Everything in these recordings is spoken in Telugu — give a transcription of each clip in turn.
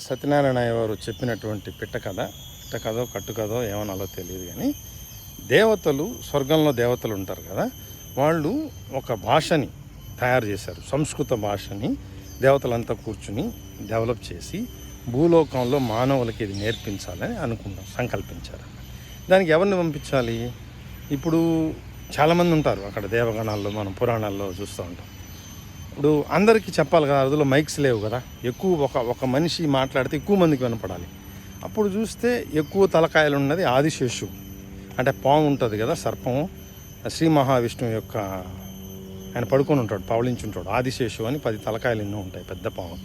సత్యనారాయణ గారు చెప్పినటువంటి పిట్ట కథో కట్టుకథో ఏమనాలో తెలియదు, కానీ దేవతలు, స్వర్గంలో దేవతలు ఉంటారు కదా, వాళ్ళు ఒక భాషని తయారు చేశారు. సంస్కృత భాషని దేవతలంతా కూర్చుని డెవలప్ చేసి భూలోకంలో మానవులకి ఇది నేర్పించాలని సంకల్పించారు. దానికి ఎవరిని పంపించాలి? ఇప్పుడు చాలామంది ఉంటారు అక్కడ దేవగణాల్లో, మనం పురాణాల్లో చూస్తూ ఉంటాం. ఇప్పుడు అందరికీ చెప్పాలి కదా, అందులో మైక్స్ లేవు కదా, ఎక్కువ ఒక మనిషి మాట్లాడితే ఎక్కువ మందికి వినపడాలి. అప్పుడు చూస్తే ఎక్కువ తలకాయలు ఉన్నది ఆదిశేషు, అంటే పాము ఉంటుంది కదా, సర్పము, శ్రీ మహావిష్ణువు యొక్క ఆయన పడుకొని ఉంటాడు, పవళించుంటాడు. ఆదిశేషు అని 10 తలకాయలు ఎన్నో ఉంటాయి, పెద్ద పాము.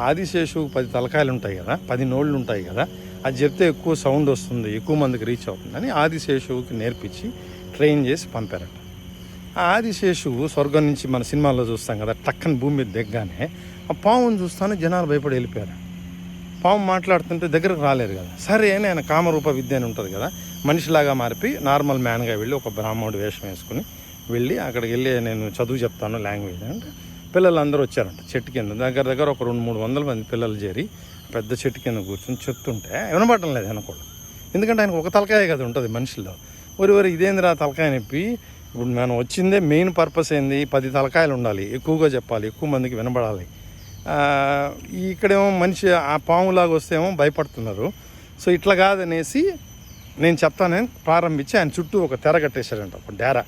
ఆదిశేషు 10 తలకాయలు ఉంటాయి కదా, 10 నోళ్ళు ఉంటాయి కదా, అది చెప్తే ఎక్కువ సౌండ్ వస్తుంది, ఎక్కువ మందికి రీచ్ అవుతుందని ఆదిశేషువుకి నేర్పించి ట్రైన్ చేసి పంపారట. ఆ ఆదిశేషువు స్వర్గం నుంచి మన సినిమాల్లో చూస్తాం కదా, టక్కని భూమి మీద దిగ్గానే ఆ పాముని చూస్తాను జనాలు భయపడి వెళ్ళిపోయారు. పాము మాట్లాడుతుంటే దగ్గరకు రాలేరు కదా. సరే అని ఆయన కామరూప విద్య అని ఉంటుంది కదా, మనిషిలాగా మారిపోయి నార్మల్ మ్యాన్గా వెళ్ళి ఒక బ్రాహ్మణుడు వేషం వేసుకుని వెళ్ళి అక్కడికి వెళ్ళి నేను చదువు చెప్తాను లాంగ్వేజ్ అంటే పిల్లలందరూ వచ్చారంట. చెట్టు కింద దగ్గర ఒక 200-300 మంది పిల్లలు చేరి పెద్ద చెట్టు కింద కూర్చొని చెప్తుంటే వినపడటం లేదు వెనకూడదు. ఎందుకంటే ఆయనకు ఒక తలకాయ కదా ఉంటుంది మనిషిలో. వరి ఇదేందిరా తలకాయ నొప్పి, ఇప్పుడు మనం వచ్చిందే మెయిన్ పర్పస్ ఏంది, 10 తలకాయలు ఉండాలి, ఎక్కువగా చెప్పాలి, ఎక్కువ మందికి వినబడాలి. ఇక్కడేమో మనిషి ఆ పాములాగా వస్తేమో భయపడుతున్నారు. సో ఇట్లా కాదనేసి నేను చెప్తానని ప్రారంభించి ఆయన చుట్టూ ఒక తెర కట్టేశారంట, ఒక డేరా,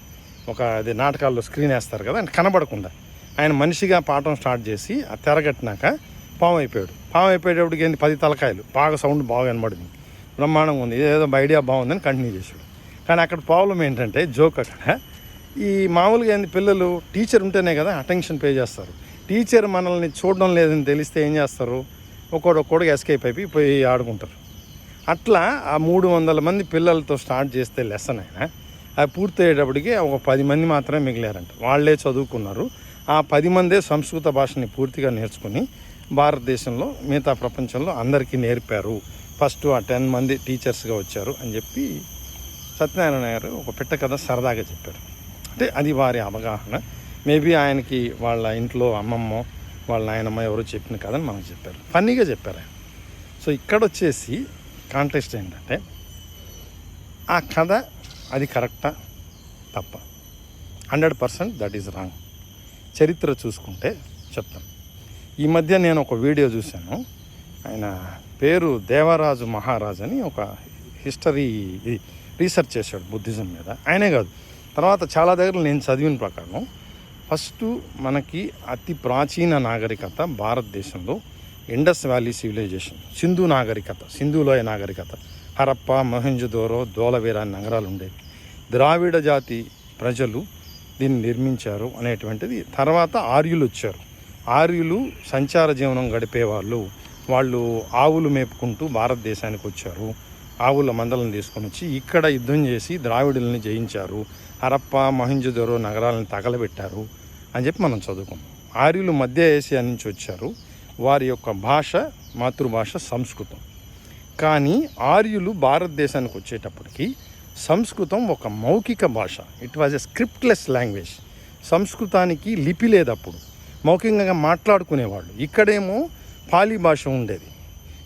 ఒక అది నాటకాల్లో స్క్రీన్ వేస్తారు కదా, ఆయన కనబడకుండా ఆయన మనిషిగా పాఠం స్టార్ట్ చేసి ఆ తెర కట్టినాక పాము అయిపోయాడు. పాము అయిపోయేటప్పటికి ఏంది 10 తలకాయలు, బాగా సౌండ్ బాగా వినబడింది, బ్రహ్మాండంగా ఉంది, ఏదో ఐడియా బాగుందని కంటిన్యూ చేశాడు. కానీ అక్కడ ప్రాబ్లం ఏంటంటే జోక్, అక్కడ ఈ మామూలుగా ఏంది పిల్లలు టీచర్ ఉంటేనే కదా అటెన్షన్ పే చేస్తారు. టీచర్ మనల్ని చూడడం లేదని తెలిస్తే ఏం చేస్తారు, ఒక్కొక్కడికి ఎస్కేప్ అయిపోయి పోయి ఆడుకుంటారు. అట్లా ఆ 300 మంది పిల్లలతో స్టార్ట్ చేస్తే లెసన్ అయినా అది పూర్తయ్యేటప్పటికి ఒక 10 మంది మాత్రమే మిగిలారంట. వాళ్ళే చదువుకున్నారు. ఆ 10 మందే సంస్కృత భాషని పూర్తిగా నేర్చుకుని భారతదేశంలో మిగతా ప్రపంచంలో అందరికీ నేర్పారు. ఫస్ట్ ఆ 10 మంది టీచర్స్గా వచ్చారు అని చెప్పి సత్యనారాయణ గారు ఒక పిట్ట కథ సరదాగా చెప్పారు. అంటే అది వారి అవగాహన. మేబీ ఆయనకి వాళ్ళ ఇంట్లో అమ్మమ్మ, వాళ్ళ నాయనమ్మ ఎవరో చెప్పిన కథని మనకు చెప్పారు, ఫన్నీగా చెప్పారు ఆయన. సో ఇక్కడ వచ్చేసి కాంటెస్ట్ ఏంటంటే ఆ కథ అది కరెక్టా తప్ప, 100% దట్ ఈజ్ రాంగ్. చరిత్ర చూసుకుంటే చెప్తాను. ఈ మధ్య నేను ఒక వీడియో చూశాను, ఆయన పేరు దేవరాజు మహారాజ్ అని, ఒక హిస్టరీ రీసెర్చ్ చేశాడు బుద్ధిజం మీద. ఆయనే కాదు, తర్వాత చాలా దగ్గర నేను చదివిన ప్రకారం ఫస్ట్ మనకి అతి ప్రాచీన నాగరికత భారతదేశంలో ఇండస్ వ్యాలీ సివిలైజేషన్, సింధు నాగరికత, సింధులోయ నాగరికత, హరప్ప, మొహెంజోదరో, ధోలవీర నగరాలు ఉండేవి. ద్రావిడ జాతి ప్రజలు దీన్ని నిర్మించారు అనేటువంటిది. తర్వాత ఆర్యులు వచ్చారు. ఆర్యులు సంచార జీవనం గడిపేవాళ్ళు, వాళ్ళు ఆవులు మేపుకుంటూ భారతదేశానికి వచ్చారు. ఆవుల మందలను తీసుకొని వచ్చి ఇక్కడ యుద్ధం చేసి ద్రావిడుల్ని జయించారు, హరప్ప, మొహెంజోదరో నగరాలను తగలబెట్టారు అని చెప్పి మనం చదువుకున్నాం. ఆర్యులు మధ్య ఏషియా నుంచి వచ్చారు. వారి యొక్క భాష, మాతృభాష సంస్కృతం. కానీ ఆర్యులు భారతదేశానికి వచ్చేటప్పటికి సంస్కృతం ఒక మౌఖిక భాష, it was a scriptless language. సంస్కృతానికి లిపి లేదప్పుడు, మౌఖికంగా మాట్లాడుకునేవాళ్ళు. ఇక్కడేమో పాలీ భాష ఉండేది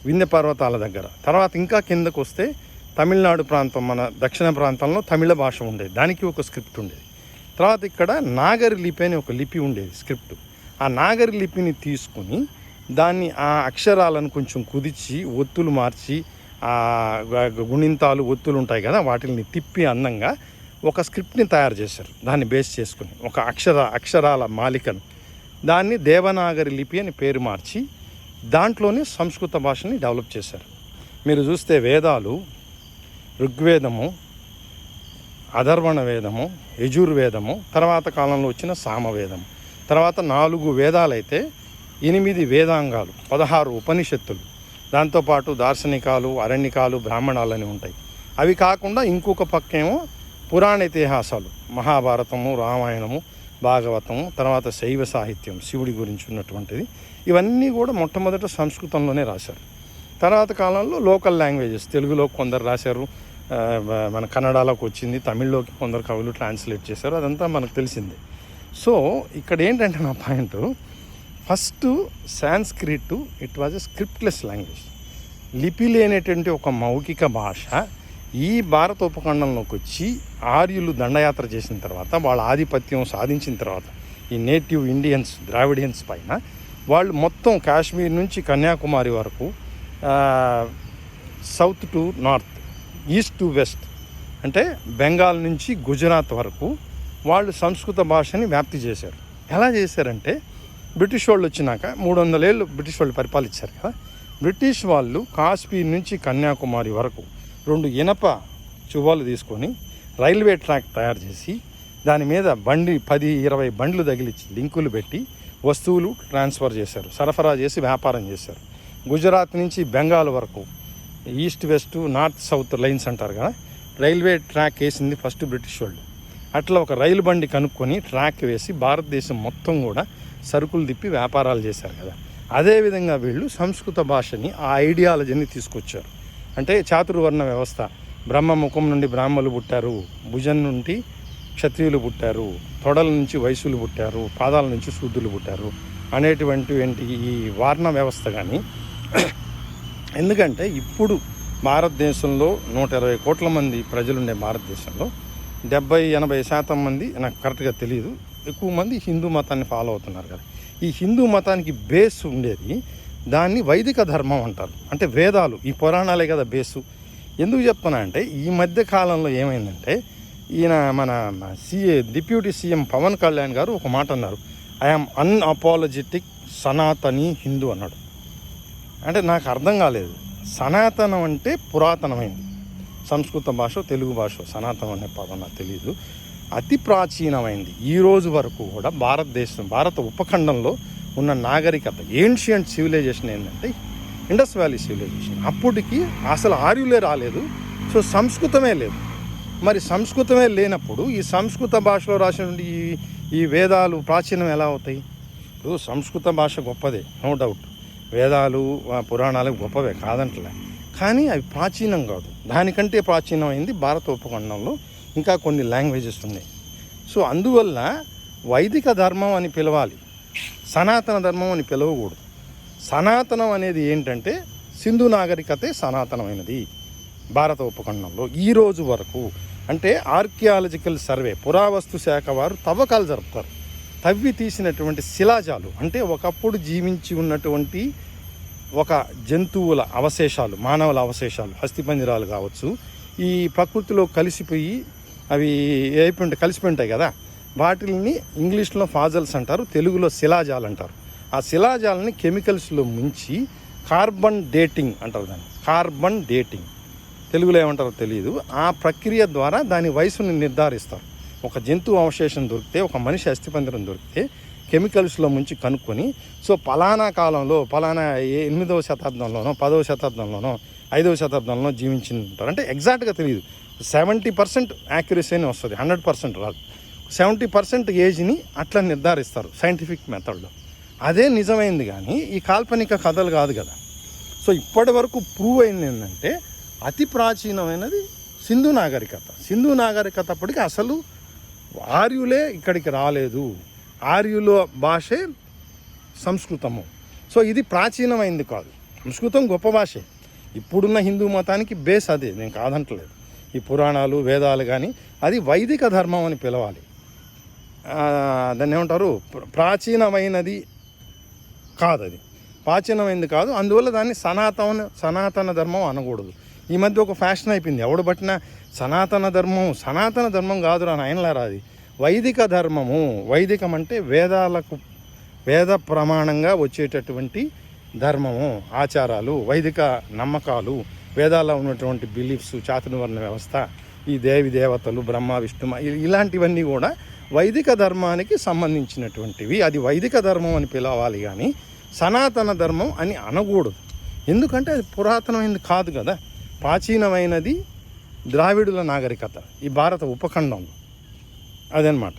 వింధ్య పర్వతాల దగ్గర. తర్వాత ఇంకా కిందకు వస్తే తమిళనాడు ప్రాంతం, మన దక్షిణ ప్రాంతంలో తమిళ భాష ఉండేది, దానికి ఒక స్క్రిప్ట్ ఉండేది. తర్వాత ఇక్కడ నాగరి లిపి అని ఒక లిపి ఉండేది, స్క్రిప్ట్. ఆ నాగరి లిపిని తీసుకుని దాన్ని ఆ అక్షరాలను కొంచెం కుదిచి ఒత్తులు మార్చి, ఆ గుణింతాలు ఒత్తులు ఉంటాయి కదా, వాటిని తిప్పి అందంగా ఒక స్క్రిప్ట్ని తయారు చేశారు. దాన్ని బేస్ చేసుకుని ఒక అక్షరాల మాలికను, దాన్ని దేవనాగరి లిపి అని పేరు మార్చి దాంట్లోనే సంస్కృత భాషని డెవలప్ చేశారు. మీరు చూస్తే వేదాలు, ఋగ్వేదము, అధర్వణ వేదము, యజుర్వేదము, తర్వాత కాలంలో వచ్చిన సామవేదము, తర్వాత 4 వేదాలైతే 8 వేదాంగాలు, 16 ఉపనిషత్తులు, దాంతోపాటు దార్శనికాలు, అరణ్యకాలు, బ్రాహ్మణాలని ఉంటాయి. అవి కాకుండా ఇంకొక పక్కేమో పురాణ ఇతిహాసాలు, మహాభారతము, రామాయణము, భాగవతము, తర్వాత శైవ సాహిత్యం, శివుడి గురించి ఉన్నటువంటిది. ఇవన్నీ కూడా మొట్టమొదట సంస్కృతంలోనే రాశారు. తర్వాత కాలంలో లోకల్ లాంగ్వేజెస్, తెలుగులో కొందరు రాశారు, మన కన్నడలోకి వచ్చింది, తమిళ్లోకి కొందరు కవులు ట్రాన్స్లేట్ చేశారు, అదంతా మనకు తెలిసిందే. సో ఇక్కడ ఏంటంటే నా point, first Sanskrit it was a scriptless language. లిపి లేనటువంటి ఒక మౌఖిక భాష ఈ భారత ఉపఖండంలోకి వచ్చి ఆర్యులు దండయాత్ర చేసిన తర్వాత, వాళ్ళ ఆధిపత్యం సాధించిన తర్వాత ఈ నేటివ్ ఇండియన్స్, ద్రావిడియన్స్ పైన వాళ్ళు మొత్తం కాశ్మీర్ నుంచి కన్యాకుమారి వరకు, south to north, east to west, అంటే బెంగాల్ నుంచి గుజరాత్ వరకు వాళ్ళు సంస్కృత భాషని వ్యాప్తి చేశారు. ఎలా చేశారంటే, బ్రిటిష్ వాళ్ళు వచ్చినాక 300 ఏళ్ళు బ్రిటిష్ వాళ్ళు పరిపాలించారు కదా. బ్రిటిష్ వాళ్ళు కాశ్మీర్ నుంచి కన్యాకుమారి వరకు 2 ఇనప చువ్వాలు తీసుకొని రైల్వే ట్రాక్ తయారు చేసి దాని మీద 10-20 బండ్లు తగిలించి లింకులు పెట్టి వస్తువులు ట్రాన్స్ఫర్ చేశారు, సరఫరా చేసి వ్యాపారం చేశారు. గుజరాత్ నుంచి బెంగాల్ వరకు east west north south lines అంటారు కదా, రైల్వే ట్రాక్ వేసింది ఫస్ట్ బ్రిటిష్ వాళ్ళు. అట్లా ఒక రైలు బండి కనుక్కొని ట్రాక్ వేసి భారతదేశం మొత్తం కూడా సరుకులు తిప్పి వ్యాపారాలు చేశారు కదా. అదేవిధంగా వీళ్ళు సంస్కృత భాషని, ఆ ఐడియాలజీని తీసుకొచ్చారు. అంటే చాతుర్వర్ణ వ్యవస్థ, బ్రహ్మ ముఖం నుండి బ్రాహ్మలు పుట్టారు, భుజం నుండి క్షత్రియులు పుట్టారు, తొడల నుంచి వైశ్యులు పుట్టారు, పాదాల నుంచి శూద్రులు పుట్టారు అనేటువంటి ఈ వర్ణ వ్యవస్థ. కానీ ఎందుకంటే ఇప్పుడు భారతదేశంలో 120 కోట్ల మంది ప్రజలుండే భారతదేశంలో 70-80% మంది, నాకు కరెక్ట్గా తెలియదు, ఎక్కువ మంది హిందూ మతాన్ని ఫాలో అవుతున్నారు కదా. ఈ హిందూ మతానికి బేస్ ఉండేది దాన్ని వైదిక ధర్మం అంటారు. అంటే వేదాలు, ఈ పురాణాలే కదా బేసు. ఎందుకు చెప్తున్నా అంటే, ఈ మధ్య కాలంలో ఏమైందంటే, ఈయన మన డిప్యూటీ సీఎం పవన్ కళ్యాణ్ గారు ఒక మాట అన్నారు, ఐఆమ్ అన్అపాలజెటిక్ సనాతనీ హిందూ అన్నాడు. అంటే నాకు అర్థం కాలేదు. సనాతనం అంటే పురాతనమైంది, సంస్కృత భాష, తెలుగు భాష, సనాతనం అనే పదం నాకు తెలియదు, అతి ప్రాచీనమైంది. ఈ రోజు వరకు కూడా భారత ఉపఖండంలో ఉన్న నాగరికత, ఏన్షియంట్ సివిలైజేషన్ ఏంటంటే ఇండస్ వ్యాలీ సివిలైజేషన్. అప్పటికి అసలు ఆర్యులే రాలేదు, సో సంస్కృతమే లేదు. మరి సంస్కృతమే లేనప్పుడు ఈ సంస్కృత భాషలో రాసినటువంటి ఈ వేదాలు ప్రాచీనం ఎలా అవుతాయి? ఇప్పుడు సంస్కృత భాష గొప్పదే, నో డౌట్, వేదాలు పురాణాలు గొప్పవే కాదంటలే, కానీ అవి ప్రాచీనం కాదు. దానికంటే ప్రాచీనమైంది భారత ఉపఖండంలో ఇంకా కొన్ని లాంగ్వేజెస్ ఉన్నాయి. సో అందువల్ల వైదిక ధర్మం అని పిలవాలి, సనాతన ధర్మం అని పిలవకూడదు. సనాతనం అనేది ఏంటంటే సింధు నాగరికతే సనాతనమైనది భారత ఉపఖండంలో ఈ రోజు వరకు. అంటే ఆర్కియాలజికల్ సర్వే, పురావస్తు శాఖ వారు తవ్వకాలు జరుపుతారు. తవ్వి తీసినటువంటి శిలాజాలు, అంటే ఒకప్పుడు జీవించి ఉన్నటువంటి ఒక జంతువుల అవశేషాలు, మానవుల అవశేషాలు, అస్థిపంజరాలు కావచ్చు, ఈ ప్రకృతిలో కలిసిపోయి అవి కలిసిపోయి ఉంటాయి కదా, వాటిని ఇంగ్లీష్లో ఫాజల్స్ అంటారు, తెలుగులో శిలాజాలు అంటారు. ఆ శిలాజాలని కెమికల్స్లో ముంచి కార్బన్ డేటింగ్ అంటారు దాన్ని, కార్బన్ డేటింగ్ తెలుగులో ఏమంటారో తెలియదు. ఆ ప్రక్రియ ద్వారా దాని వయసుని నిర్ధారిస్తారు. ఒక జంతువు అవశేషం దొరికితే, ఒక మనిషి అస్థిపంజరం దొరికితే కెమికల్స్లో ముంచి కనుక్కొని, సో పలానా కాలంలో, పలానా 8వ శతాబ్దంలోనో 10వ శతాబ్దంలోనో 5వ శతాబ్దంలో జీవించి ఉంటారు. అంటే ఎగ్జాక్ట్గా తెలియదు, 70% యాక్యురసీ అని వస్తుంది, 100% రాదు. 70% ఏజ్ని అట్లా నిర్ధారిస్తారు సైంటిఫిక్ మెథడ్లో. అదే నిజమైంది, కానీ ఈ కాల్పనిక కథలు కాదు కదా. సో ఇప్పటి వరకు ప్రూవ్ అయింది ఏంటంటే, అతి ప్రాచీనమైనది సింధు నాగరికత. సింధు నాగరికత అప్పటికి అసలు ఆర్యులే ఇక్కడికి రాలేదు, ఆర్యుల భాషే సంస్కృతము. సో ఇది ప్రాచీనమైంది కాదు, సంస్కృతం గొప్ప భాషే. ఇప్పుడున్న హిందూ మతానికి బేస్ అదే, నేను కాదంటలేదు. ఈ పురాణాలు వేదాలు కానీ అది వైదిక ధర్మం అని పిలవాలి. దాన్ని ఏమంటారు, ప్రాచీనమైనది కాదు, అది ప్రాచీనమైనది కాదు. అందువల్ల దాన్ని సనాతన ధర్మం అనకూడదు. ఈ మధ్య ఒక ఫ్యాషన్ అయిపోయింది, ఎవడు పట్టినా సనాతన ధర్మం కాదురా నాయనలారా, అది వైదిక ధర్మము. వైదికం అంటే వేద ప్రమాణంగా వచ్చేటటువంటి ధర్మము, ఆచారాలు, వైదిక నమ్మకాలు, వేదాల్లో ఉన్నటువంటి బిలీఫ్స్, చాతుర్వర్ణ వ్యవస్థ, ఈ దేవి దేవతలు, బ్రహ్మ విష్ణు, ఇలాంటివన్నీ కూడా వైదిక ధర్మానికి సంబంధించినటువంటివి. అది వైదిక ధర్మం అని పిలవాలి, కానీ సనాతన ధర్మం అని అనకూడదు. ఎందుకంటే అది పురాతనమైనది కాదు కదా, ప్రాచీనమైనది ద్రావిడుల నాగరికత ఈ భారత ఉపఖండంలో, అదనమాట.